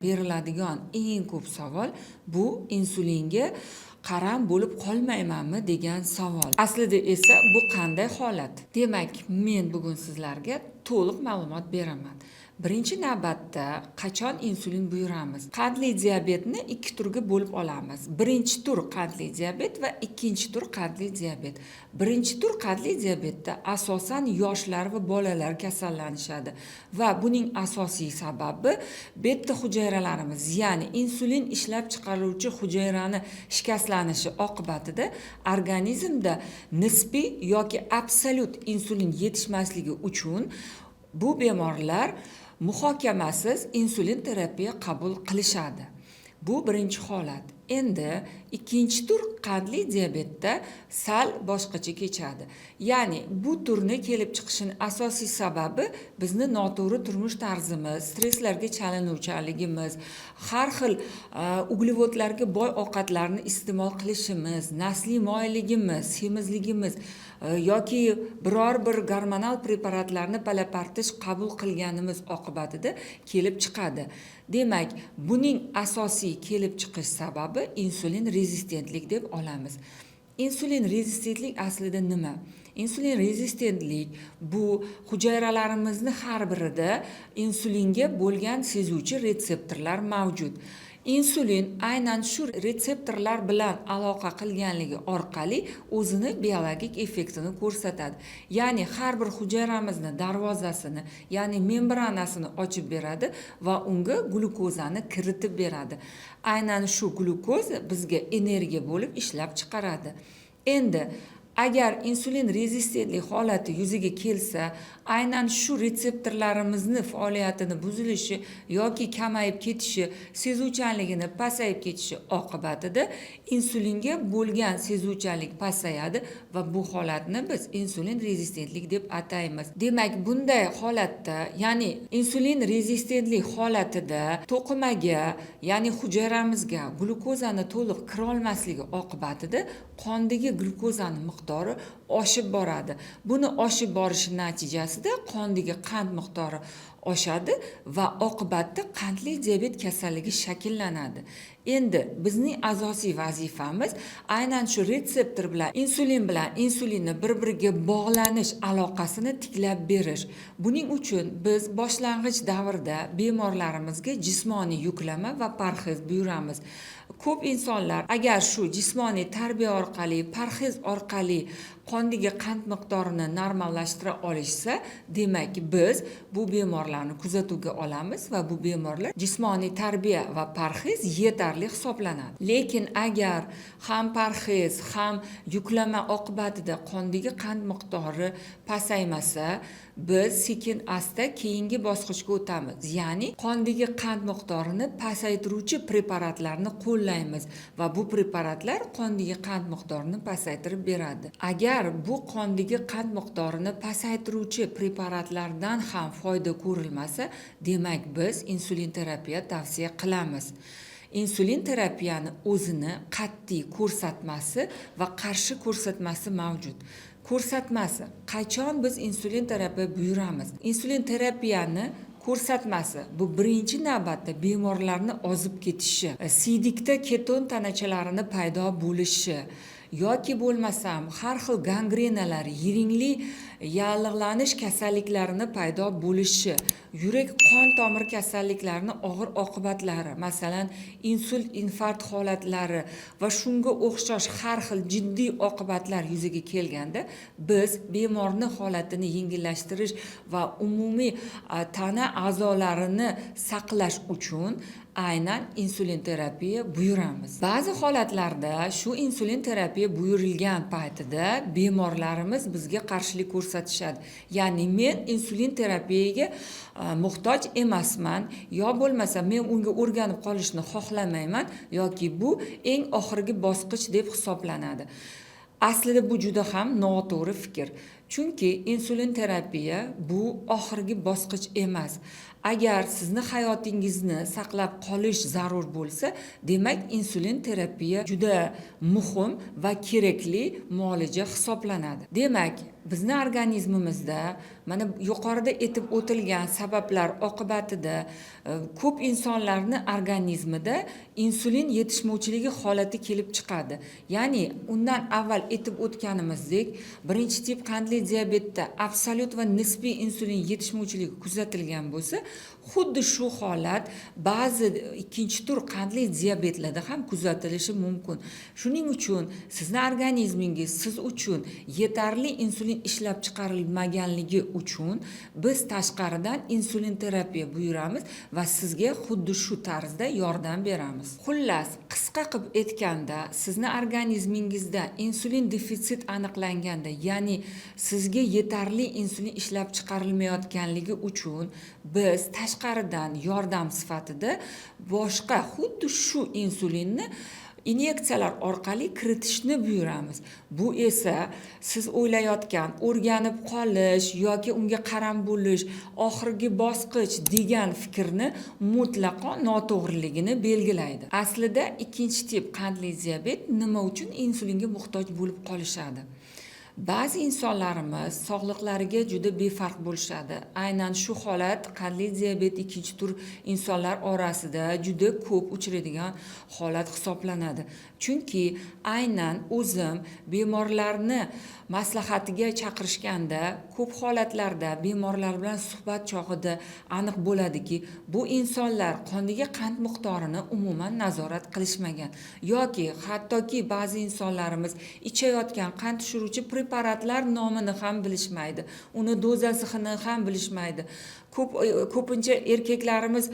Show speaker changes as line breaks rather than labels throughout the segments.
beriladigan eng ko'p savol bu insulinga qaram bo'lib qolmaymanmi degan savol. Aslida esa bu qanday holat? Demak, men bugun sizlarga to'liq ma'lumot beraman. Birinchi navbatda qachon insulin buyuramiz? Qandli diabetni ikki turga bo'lib olamiz. Birinchi tur qandli diabet va ikkinchi tur qandli diabet. Birinchi tur qandli diabetda asosan yoshlar va bolalar kasallanishadi va buning asosiy sababi beta hujayralarimiz, ya'ni insulin ishlab chiqaruvchi hujayrani shikastlanishi oqibatida organizmda nisbiy yoki absolyut insulin yetishmasligi uchun bu bemorlar muhokamasiz insulin terapiya qabul qilishadi. Bu birinchi holat. Endi ikkinchi tur qandli diabetda sal boshqacha kechadi. Ya'ni bu turni kelib chiqishining asosiy sababi bizni noto'g'ri turmush tarzimiz, stresslarga chalinuvchanligimiz, har xil uglevodlarga boy ovqatlarni iste'mol qilishimiz, nasliy moyilligimiz, semizligimiz yoki biror bir gormonal preparatlarni palapartish qabul qilganimiz oqibatida kelib chiqadi. Demak, buning asosiy kelib chiqish sababi insulin rezistentlik deb olamiz. Insulin rezistentlik aslida nima? Insulin rezistentlik bu hujayralarimizni har birida insulinga bo'lgan sezuvchi retseptorlar mavjud. Insulin aynan shu retseptorlar bilan aloqa qilganligi orqali o'zini biologik effektini ko'rsatadi. Ya'ni har bir hujayramizni darvozasini, ya'ni membranasini ochib beradi va unga glyukozani kiritib beradi. Aynan shu glyukoza bizga energiya bo'lib ishlab chiqaradi. Endi agar insulin rezistentlik holati yuzaga kelsa, aynan shu retseptorlarimizni faoliyatini buzilishi yoki kamayib ketishi, sezuvchanligini pasayib ketishi oqibatida insulinga bo'lgan sezuvchanlik pasayadi va bu holatni biz insulin rezistentlik deb ataymiz. Demak, bunday holatda, ya'ni insulin rezistentlik holatida to'qimaga, ya'ni hujayramizga glyukozani to'liq kira olmasligi oqibatida qondagi glyukozani miqdori oshib boradi. Buni oshib borishi natijasida qondagi qand miqdori oshadi va oqibatda qandli diabet kasalligi shakllanadi. Endi bizning asosiy vazifamiz aynan shu retseptor bilan insulinni bir-biriga bog'lanish aloqasini tiklab berish. Buning uchun biz boshlang'ich davrda bemorlarimizga jismoniy yuklama va parhez buyuramiz. Ko'p insonlar agar shu jismoniy tarbiya orqali, parhez orqali qondagi qand miqdorini normallashtira olishsa, demak biz bu bemorlarni kuzatuvga olamiz va bu bemorlar jismoniy tarbiya va parhez yetarli hisoblanadi. Lekin agar ham parhez, ham yuklama oqibatida qondagi qand miqdori pasaymasa, biz sekin-asta keyingi bosqichga o'tamiz. Ya'ni qondagi qand miqdorini pasaytiruvchi preparatlarni qo'llaymiz va bu preparatlar qondagi qand miqdorini pasaytirib beradi. Agar bu qondagi qand miqdorini pasaytiruvchi preparatlardan ham foyda ko'rilmasa, demak biz insulin terapiya tavsiya qilamiz. Insulin terapiyani o'zini qat'iy ko'rsatmasi va qarshi ko'rsatmasi mavjud. Ko'rsatmasi: qachon biz insulin terapiya buyuramiz? Insulin terapiyani ko'rsatmasi bu birinchi navbatda bemorlarni ozib ketishi, siydikda keton tanachalarini paydo bo'lishi yoki bo'lmasam har xil gangrenalar, yiringli yallig'lanish kasalliklarini paydo bo'lishi, yurak qon tomir kasalliklarining og'ir oqibatlari, masalan, insult, infarkt holatlari va shunga o'xshash har xil jiddiy oqibatlar yuzaga kelganda biz bemorni holatini yengillashtirish va umumiy tana a'zolarini saqlash uchun aynan insulin terapiya buyuramiz. Ba'zi holatlarda shu insulin terapiya buyurilgan paytida bemorlarimiz bizga qarshilik ko'rsatishadi. Ya'ni men insulin terapiyaga muhtoj emasman, yo bo'lmasa men unga o'rganib qolishni xohlamayman yoki bu eng oxirgi bosqich deb hisoblanadi. Aslida bu juda ham noto'g'ri fikr. Chunki insulin terapiya bu oxirgi bosqich emas. Agar sizni hayotingizni saqlab qolish zarur bo'lsa, demak insulin terapiya juda muhim va kerakli muolaja hisoblanadi. Demak, bizni organizmimizda mana yuqorida aytib o'tilgan sabablar oqibatida ko'p insonlarni organizmida insulin yetishmovchiligi holati kelib chiqadi. Ya'ni undan avval aytib o'tganimizdek, birinchi tip qandli diabetda absolyut va nisbiy insulin yetishmovchiligi kuzatilgan bo'lsa, xuddi shu holat ba'zi ikkinchi tur qandli diabetlarda ham kuzatilishi mumkin. Shuning uchun sizni organizmingiz siz uchun yetarli insulin ishlab chiqarilmaganligi uchun biz tashqaridan insulin terapiya buyuramiz va sizga xuddi shu tarzda yordam beramiz. Xullas, qisqa qilib aytganda, sizni organizmingizda insulin defitsit aniqlanganda, ya'ni sizga yetarli insulin ishlab chiqarilmayotganligi uchun biz tashqaridan yordam sifatida boshqa xuddi shu insulinni inyeksiyalar orqali kiritishni buyuramiz. Bu esa siz o'ylayotgan o'rganib qolish yoki unga qaram bo'lish oxirgi bosqich degan fikrni mutlaqo noto'g'riligini belgilaydi. Aslida ikkinchi tip qandli diabet nima uchun insulinga muhtoj bo'lib qolishadi? Ba'zi insonlarimiz sog'liqlariga juda befarq bo'lishadi. Aynan shu holat qandli diabet ikkinchi tur insonlar orasida juda ko'p uchraydigan holat hisoblanadi. Chunki aynan o'zim bemorlarni maslahatiga chaqirishganda ko'p holatlarda bemorlar bilan suhbat chog'ida aniq bo'ladiki, bu insonlar qondagi qand miqdorini umuman nazorat qilishmagan yoki hattoki ba'zi insonlarimiz ichayotgan qand tushiruvchi preparatlar nomini ham bilishmaydi. Uni dozasini ham bilishmaydi. Ko'pincha erkaklarimiz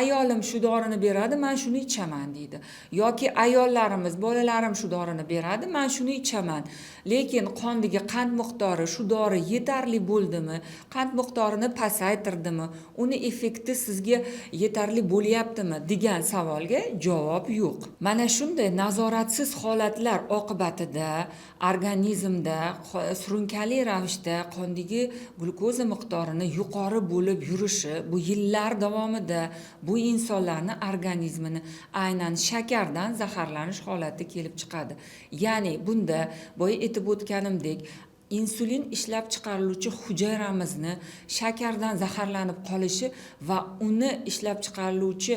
ayolim shu dorini beradi, men shuni ichaman deydi. Yoki ayollarimiz, bolalarim shu dorini beradi, men shuni ichaman. Lekin qondagi qand miqdori shu dori yetarli bo'ldimi? Qand miqdorini pasaytirdimi? Uni effekti sizga yetarli bo'lyaptimi degan savolga javob yo'q. Mana shunday nazoratsiz holatlar oqibatida organizmda surunkali ravishda qondagi glukoza miqdorini yuqori bo'lib yurishi bu yillar davomida bu insonlarni organizmini aynan shakardan zaharlanish holati kelib chiqadi. Ya'ni bunda boya aytib o'tganimdek, insulin ishlab chiqariluvchi hujayramizni shakardan zaharlanib qolishi va uni ishlab chiqariluvchi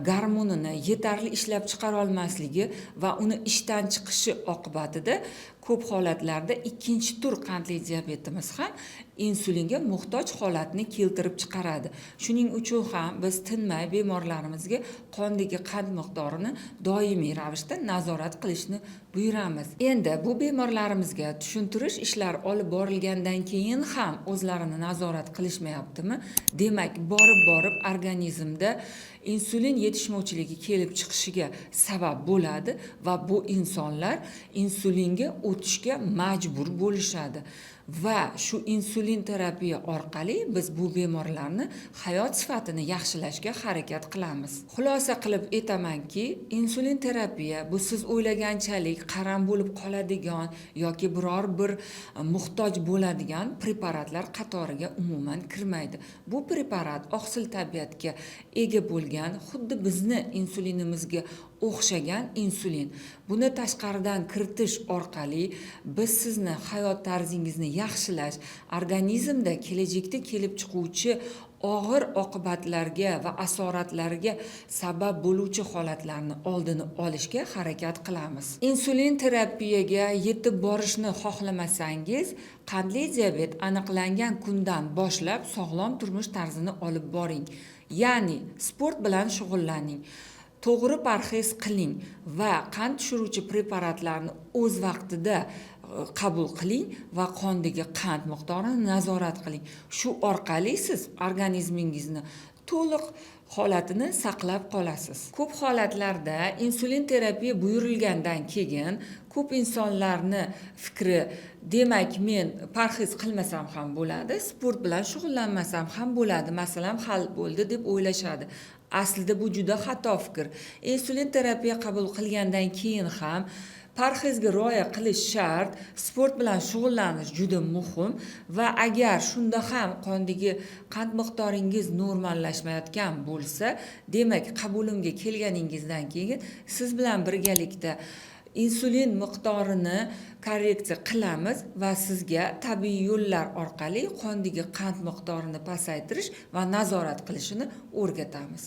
gormonini yetarli ishlab chiqara olmasligi va uni ishdan chiqishi oqibatida ko'p holatlarda ikkinchi tur qandli diabetimiz ham insulinga muhtoj holatni keltirib chiqaradi. Shuning uchun ham biz tinmay bemorlarimizga qondagi qand miqdorini doimiy ravishda nazorat qilishni buyuramiz. Endi bu bemorlarimizga tushuntirish ishlari olib borilgandan keyin ham o'zlarini nazorat qilishmayaptimi? Demak, borib organizmda insulin yetishmovchiligi kelib chiqishiga sabab bo'ladi va bu insonlar insulinga o'tishga majbur bo'lishadi. Va shu insulin terapiya orqali biz bu bemorlarni hayot sifatini yaxshilashga harakat qilamiz. Xulosa qilib aytamanki, insulin terapiya bu siz o'ylaganchalik qaram bo'lib qoladigan yoki biror bir muhtoj bo'ladigan preparatlar qatoriga umuman kirmaydi. Bu preparat oqsil tabiatga ega bo'lgan, xuddi bizni insulinimizga o'xshagan insulin. Buni tashqaridan kiritish orqali biz sizni hayot tarzingizni yaxshilash, organizmda kelajakda kelib chiquvchi og'ir oqibatlarga va asoratlarga sabab bo'luvchi holatlarni oldini olishga harakat qilamiz. Insulin terapiyaga yetib borishni xohlamasangiz, qandli diabet aniqlangan kundan boshlab sog'lom turmush tarzini olib boring. Ya'ni sport bilan shug'ullaning. To'g'ri parhez qiling va qand tushiruvchi preparatlarni o'z vaqtida qabul qiling va qondagi qand miqdorini nazorat qiling. Shu orqali siz organizmingizni to'liq holatini saqlab qolasiz. Ko'p holatlarda insulin terapiya buyurilgandan keyin ko'p insonlarni fikri, demak men parhez qilmasam ham bo'ladi, sport bilan shug'ullanmasam ham bo'ladi, masalan hal bo'ldi deb o'ylashadi. Aslida bu juda xato fikr. Insulin terapiya qabul qilgandan keyin ham Parhezga rioya qilish shart, sport bilan shug'ullanish juda muhim va agar shunda ham qondagi qand miqdoringiz normallashmayotgan bo'lsa, demak qabulimga kelganingizdan keyin siz bilan birgalikda insulin miqdorini korreksiya qilamiz va sizga tabiiy yo'llar orqali qondagi qand miqdorini pasaytirish va nazorat qilishini o'rgatamiz.